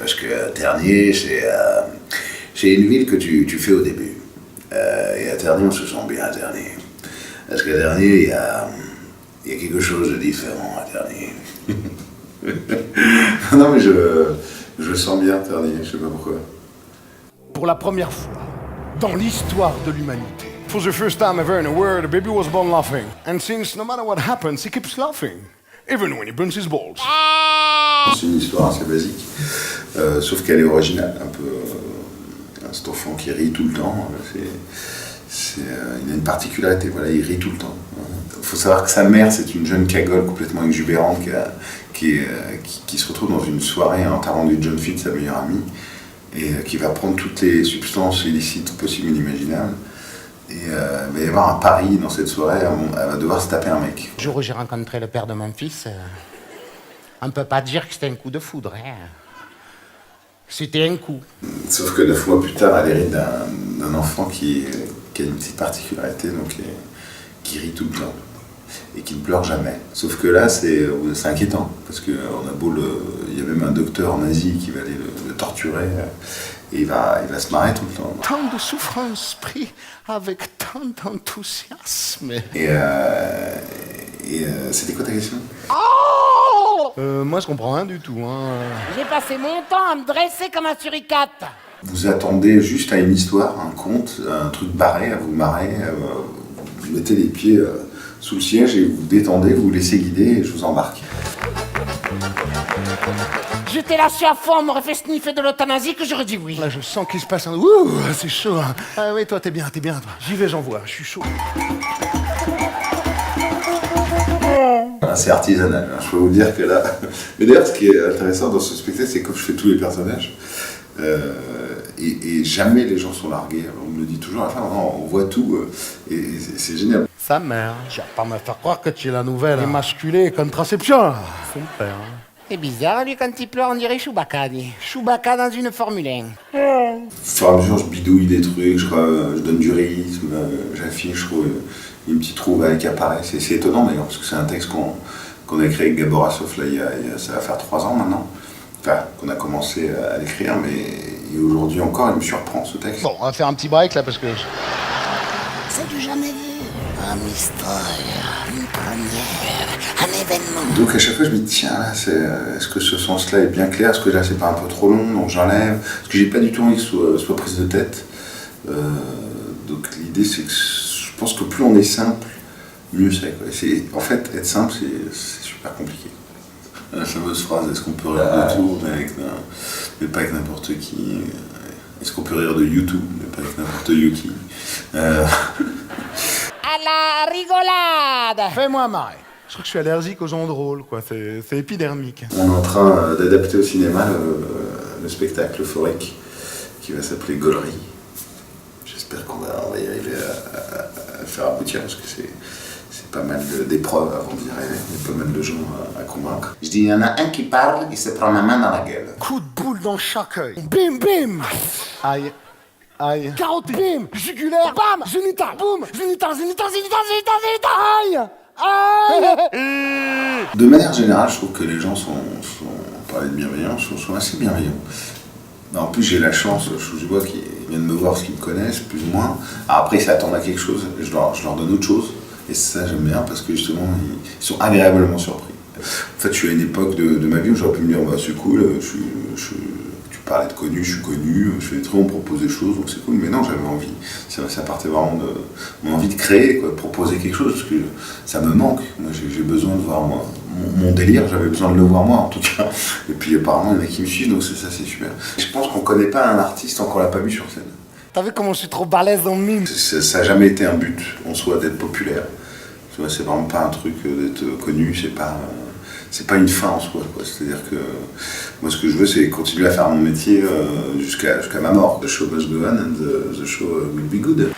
parce que Tergnier, c'est une ville que tu fais au début. Et à Tergnier, on se sent bien à Tergnier. Parce qu'à Tergnier, il y a quelque chose de différent à Tergnier. Non, mais je sens bien Tergnier, je sais pas pourquoi. Pour la première fois dans l'histoire de l'humanité, for the first time ever in a world, a baby was born laughing. And since no matter what happens, he keeps laughing, even when he burns his balls. C'est une histoire assez basique, sauf qu'elle est originale, un peu. Cet enfant qui rit tout le temps, il a une particularité, voilà, il rit tout le temps. Il faut savoir que sa mère, c'est une jeune cagole complètement exubérante qui se retrouve dans une soirée à enterrement du John Fitt, sa meilleure amie, et qui va prendre toutes les substances illicites possibles et inimaginables. Et il va y avoir un pari dans cette soirée, elle va devoir se taper un mec. Le jour où j'ai rencontré le père de mon fils, on ne peut pas dire que c'était un coup de foudre. Hein. C'était un coup. Sauf que 9 mois plus tard, elle hérite d'un enfant qui a une petite particularité, donc qui rit tout le temps et qui ne pleure jamais. Sauf que là, c'est inquiétant, parce qu'il y a même un docteur nazi qui va aller le torturer, et il va se marrer tout le temps. Tant de souffrance pris avec tant d'enthousiasme. Et c'était quoi ta question? Moi je comprends rien du tout. Hein. J'ai passé mon temps à me dresser comme un suricate. Vous attendez juste à une histoire, un conte, un truc barré, à vous marrer, vous mettez les pieds sous le siège et vous détendez, vous laissez guider et je vous embarque. J'étais là sur à fond, on m'aurait fait sniffer de l'euthanasie que j'aurais dit oui. Là je sens qu'il se passe un... Ouh, c'est chaud. Hein. Ah oui, toi t'es bien, toi. J'y vais, j'en vois, je suis chaud. C'est artisanal, hein. Je peux vous dire que là... Mais d'ailleurs, ce qui est intéressant dans ce spectacle, c'est que je fais tous les personnages. Et jamais les gens sont largués. On me le dit toujours à la fin, non, on voit tout. Et c'est génial. Sa mère, tu vas pas me faire croire que tu es la nouvelle émasculée contraception. Son père. C'est bizarre, lui, quand il pleure, on dirait Chewbacca, dit. Chewbacca dans une Formule 1. Au fur et à mesure, je bidouille des trucs, je donne du rythme, j'affiche, je trouve une petite trouvaille qui apparaît. C'est étonnant d'ailleurs, parce que c'est un texte qu'on a écrit avec Gabor Assaf, là, ça va faire 3 ans maintenant. Enfin, qu'on a commencé à l'écrire, mais aujourd'hui encore, il me surprend ce texte. Bon, on va faire un petit break là, parce que... C'est du jamais vu. Un mystère, une première, un événement. Donc à chaque fois, je me dis, tiens, là, est-ce que ce sens-là est bien clair? Est-ce que là, c'est pas un peu trop long? Donc j'enlève. Parce que j'ai pas du tout envie que ce soit prise de tête. Donc l'idée, c'est que je pense que plus on est simple, mieux c'est. En fait, être simple, c'est super compliqué. La fameuse phrase, est-ce qu'on peut rire de tout, mais pas avec n'importe qui? Est-ce qu'on peut rire de YouTube, mais pas avec n'importe qui? À la rigolade. Fais-moi marrer. Je crois que je suis allergique aux gens drôles, quoi. C'est épidermique. On est en train d'adapter au cinéma le spectacle euphorique qui va s'appeler Gaulerie. J'espère qu'on va y arriver à le faire aboutir, parce que c'est pas mal d'épreuves avant d'y arriver. Il y a pas mal de gens à convaincre. Je dis, il y en a un qui parle, il se prend ma main dans la gueule. Coup de boule dans chaque œil. Bim, bim. Aïe. Aïe. Carotte, bim. Jugulaire, bam. Génital, boum. Génital. Aïe. Aïe. De manière générale, je trouve que les gens sont on parlait de bienveillance, sont assez bienveillants. En plus, j'ai la chance, je vois qu'ils viennent me voir parce qu'ils me connaissent, plus ou moins. Alors après, ils s'attendent à quelque chose, je leur donne autre chose. Et ça, j'aime bien, parce que justement, ils sont agréablement surpris. En fait, je suis à une époque de ma vie où j'aurais pu me dire, bah, c'est cool, tu parlais de connu, je suis connu, je fais des trucs, on me propose des choses, donc c'est cool. Mais non, j'avais envie. Ça partait vraiment de mon envie de créer, quoi, de proposer quelque chose, parce que ça me manque. Moi, j'ai besoin de voir mon délire, j'avais besoin de le voir moi, en tout cas. Et puis, apparemment, il y en a qui me suivent, donc ça, c'est super. Je pense qu'on ne connaît pas un artiste tant qu'on l'a pas vu sur scène. T'as vu comment je suis trop balèze dans le mime? Ça n'a jamais été un but en soi d'être populaire. Tu vois, c'est vraiment pas un truc d'être connu, c'est pas une fin en soi, quoi. C'est-à-dire que moi, ce que je veux, c'est continuer à faire mon métier jusqu'à ma mort. The show must go on and the show will be good.